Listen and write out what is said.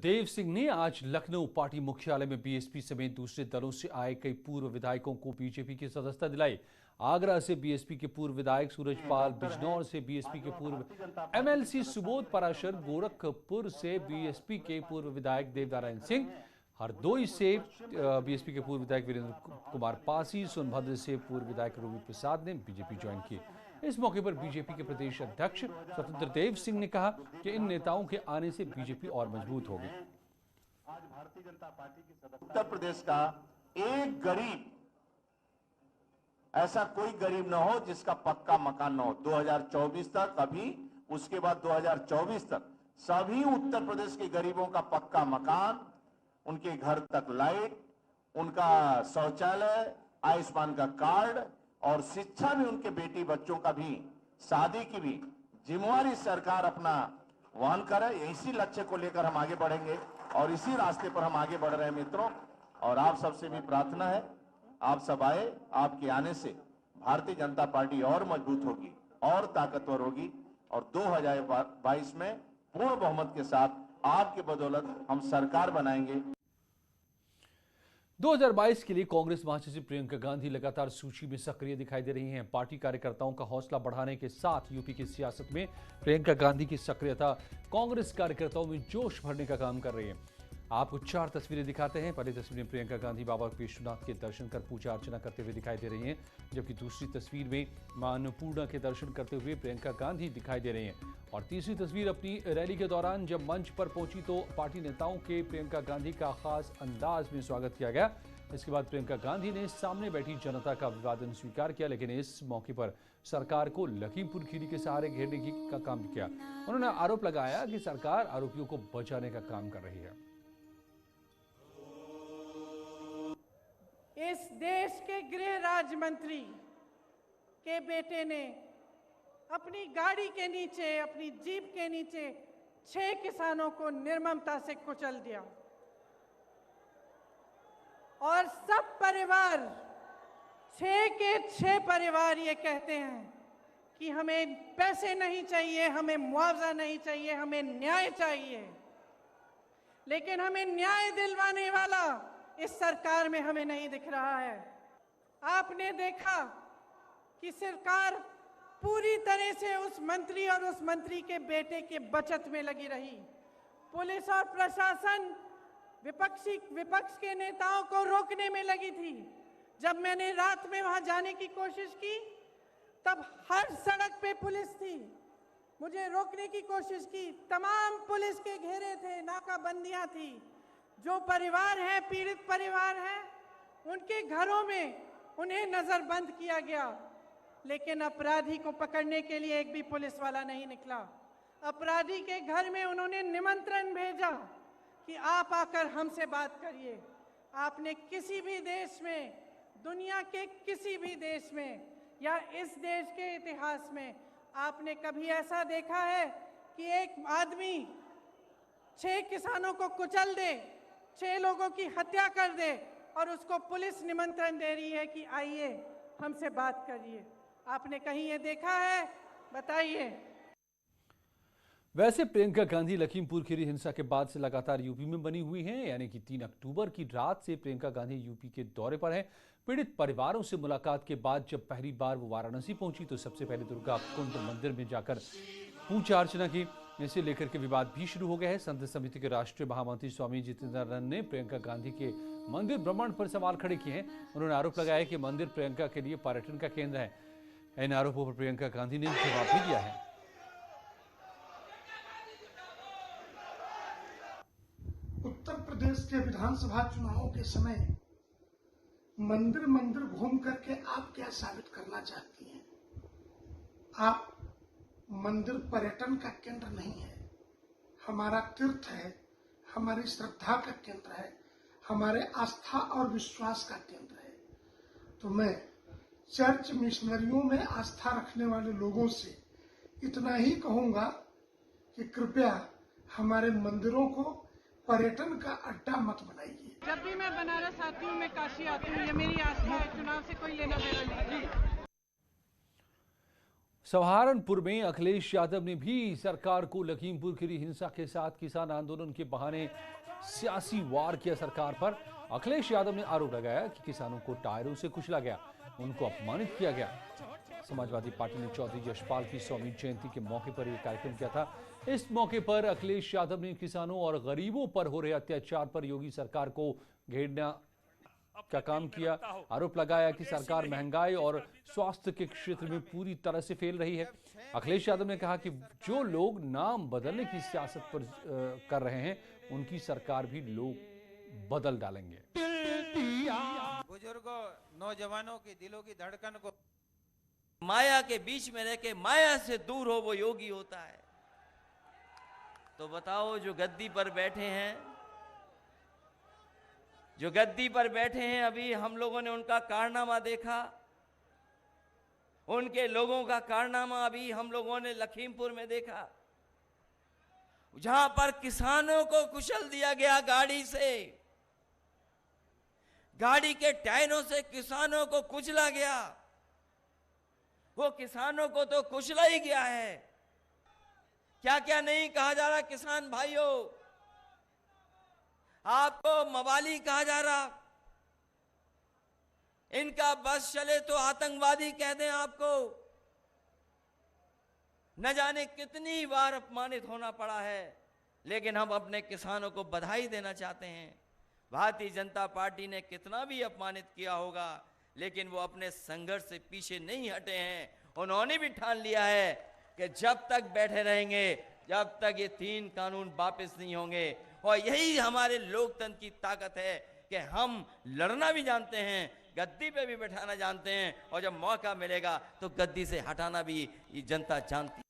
देव सिंह ने आज लखनऊ पार्टी मुख्यालय में बीएसपी समेत दूसरे दलों से आए कई पूर्व विधायकों को बीजेपी की सदस्यता दिलाई। आगरा से बीएसपी के पूर्व विधायक सूरजपाल, बिजनौर से बीएसपी के पूर्व एमएलसी सुबोध पराशर, गोरखपुर से बीएसपी के पूर्व विधायक देवनारायण सिंह, हरदोई से बीएसपी के पूर्व विधायक वीरेंद्र कुमार पासी, सोनभद्र से पूर्व विधायक रवि प्रसाद ने बीजेपी ज्वाइन की। इस मौके पर बीजेपी के प्रदेश अध्यक्ष स्वतंत्र देव सिंह ने कहा कि इन नेताओं के आने से बीजेपी और मजबूत होगी। आज भारतीय जनता पार्टी की सदस्य उत्तर प्रदेश का एक गरीब, ऐसा कोई गरीब न हो जिसका पक्का मकान न हो। 2024 तक, अभी उसके बाद 2024 तक सभी उत्तर प्रदेश के गरीबों का पक्का मकान, उनके घर तक लाइट, उनका शौचालय, आयुष्मान का कार्ड और शिक्षा भी, उनके बेटी बच्चों का भी, शादी की भी जिम्मेवारी सरकार अपना वहन करे। इसी लक्ष्य को लेकर हम आगे बढ़ेंगे और इसी रास्ते पर हम आगे बढ़ रहे हैं मित्रों। और आप सबसे भी प्रार्थना है, आप सब आए, आपके आने से भारतीय जनता पार्टी और मजबूत होगी और ताकतवर होगी और 2022 में पूर्ण बहुमत के साथ आपकी बदौलत हम सरकार बनाएंगे। 2022 के लिए कांग्रेस महासचिव प्रियंका गांधी लगातार सूची में सक्रिय दिखाई दे रही हैं। पार्टी कार्यकर्ताओं का हौसला बढ़ाने के साथ यूपी की सियासत में प्रियंका गांधी की सक्रियता कांग्रेस कार्यकर्ताओं में जोश भरने का काम कर रही है। आपको 4 तस्वीरें दिखाते हैं। पहली तस्वीर में प्रियंका गांधी बाबा विश्वनाथ के दर्शन कर पूजा अर्चना करते हुए दिखाई दे रही हैं, जबकि दूसरी तस्वीर में मां अन्नपूर्णा के दर्शन करते हुए प्रियंका गांधी दिखाई दे रही हैं। और तीसरी तस्वीर अपनी रैली के दौरान जब मंच पर पहुंची तो पार्टी नेताओं के प्रियंका गांधी का खास अंदाज में स्वागत किया गया। इसके बाद प्रियंका गांधी ने सामने बैठी जनता का अभिवादन स्वीकार किया, लेकिन इस मौके पर सरकार को लखीमपुर खीरी के सहारे घेरने का काम किया। उन्होंने आरोप लगाया कि सरकार आरोपियों को बचाने का काम कर रही है। इस देश के गृह राज्य मंत्री के बेटे ने अपनी गाड़ी के नीचे, अपनी जीप के नीचे 6 किसानों को निर्ममता से कुचल दिया और सब परिवार, 6 के 6 परिवार ये कहते हैं कि हमें पैसे नहीं चाहिए, हमें मुआवजा नहीं चाहिए, हमें न्याय चाहिए। लेकिन हमें न्याय दिलवाने वाला इस सरकार में हमें नहीं दिख रहा है। आपने देखा कि सरकार पूरी तरह से उस मंत्री और उस मंत्री के बेटे के बचत में लगी रही। पुलिस और प्रशासन विपक्ष के नेताओं को रोकने में लगी थी। जब मैंने रात में वहां जाने की कोशिश की तब हर सड़क पे पुलिस थी, मुझे रोकने की कोशिश की, तमाम पुलिस के घेरे थे, नाकाबंदियां थी। जो परिवार है, पीड़ित परिवार है, उनके घरों में उन्हें नजरबंद किया गया, लेकिन अपराधी को पकड़ने के लिए एक भी पुलिस वाला नहीं निकला। अपराधी के घर में उन्होंने निमंत्रण भेजा कि आप आकर हमसे बात करिए। आपने किसी भी देश में, दुनिया के किसी भी देश में या इस देश के इतिहास में आपने कभी ऐसा देखा है कि एक आदमी 6 किसानों को कुचल दे, 6 लोगों की हत्या कर दे और उसको पुलिस निमंत्रण दे रही है कि आइए हमसे बात करिए? आपने कहीं ये देखा है? बताइए। वैसे प्रियंका गांधी लखीमपुर खीरी हिंसा के बाद से लगातार यूपी में बनी हुई हैं, यानी कि 3 अक्टूबर की रात से प्रियंका गांधी यूपी के दौरे पर हैं। पीड़ित परिवारों से मुलाकात के बाद जब पहली बार वो वाराणसी पहुंची तो सबसे पहले दुर्गा कुंड मंदिर में जाकर पूजा अर्चना की। इसे लेकर के विवाद भी शुरू हो गया है। संत समिति के राष्ट्रीय महामंत्री स्वामी जितेंद्रानंद ने प्रियंका गांधी के मंदिर भ्रमण पर सवाल खड़े किए हैं। उन्होंने आरोप लगाया कि मंदिर प्रियंका के लिए पर्यटन का केंद्र है। इन आरोपों पर प्रियंका गांधी ने जवाब भी दिया है। उत्तर प्रदेश के विधानसभा चुनावों के समय मंदिर मंदिर घूम करके आप क्या साबित करना चाहती हैं? आप मंदिर पर्यटन का केंद्र नहीं है, हमारा तीर्थ है, हमारी श्रद्धा का केंद्र है, हमारे आस्था और विश्वास का केंद्र है। तो मैं चर्च मिशनरियों में आस्था रखने वाले लोगों से इतना ही कहूंगा कि कृपया हमारे मंदिरों को पर्यटन का अड्डा मत बनाइए। जब भी मैं बनारस आती हूँ, मैं काशी आती हूँ, ये मेरी आस्था है, चुनाव से कोई लेना देना नहीं। सहारनपुर में अखिलेश यादव ने भी सरकार को लखीमपुर खीरी हिंसा के साथ किसान आंदोलन के बहाने सियासी वार किया सरकार पर। अखिलेश यादव ने आरोप लगाया कि किसानों को टायरों से कुचला गया, उनको अपमानित किया गया। समाजवादी पार्टी ने चौधरी यशपाल की 100वीं जयंती के मौके पर यह कार्यक्रम किया था। इस मौके पर अखिलेश यादव ने किसानों और गरीबों पर हो रहे अत्याचार पर योगी सरकार को घेरना का काम किया। आरोप लगाया कि सरकार महंगाई और स्वास्थ्य के क्षेत्र में पूरी तरह से फेल रही है। अखिलेश यादव ने कहा कि जो लोग नाम बदलने की सियासत पर कर रहे हैं, उनकी सरकार भी लोग बदल डालेंगे। बुजुर्गों, नौजवानों की दिलों की धड़कन को माया के बीच में रह के माया से दूर हो, वो योगी होता है। तो बताओ, जो गद्दी पर बैठे हैं, अभी हम लोगों ने उनका कारनामा देखा। उनके लोगों का कारनामा अभी हम लोगों ने लखीमपुर में देखा, जहां पर किसानों को कुचल दिया गया गाड़ी से, गाड़ी के टायरों से किसानों को कुचला गया। वो किसानों को तो कुचला ही गया है, क्या क्या नहीं कहा जा रहा। किसान भाइयों, आपको मवाली कहा जा रहा, इनका बस चले तो आतंकवादी कह दें आपको। न जाने कितनी बार अपमानित होना पड़ा है, लेकिन हम अपने किसानों को बधाई देना चाहते हैं। भारतीय जनता पार्टी ने कितना भी अपमानित किया होगा, लेकिन वो अपने संघर्ष से पीछे नहीं हटे हैं। उन्होंने भी ठान लिया है कि जब तक बैठे रहेंगे, जब तक ये 3 कानून वापस नहीं होंगे। और यही हमारे लोकतंत्र की ताकत है कि हम लड़ना भी जानते हैं, गद्दी पे भी बैठाना जानते हैं, और जब मौका मिलेगा तो गद्दी से हटाना भी ये जनता जानती है।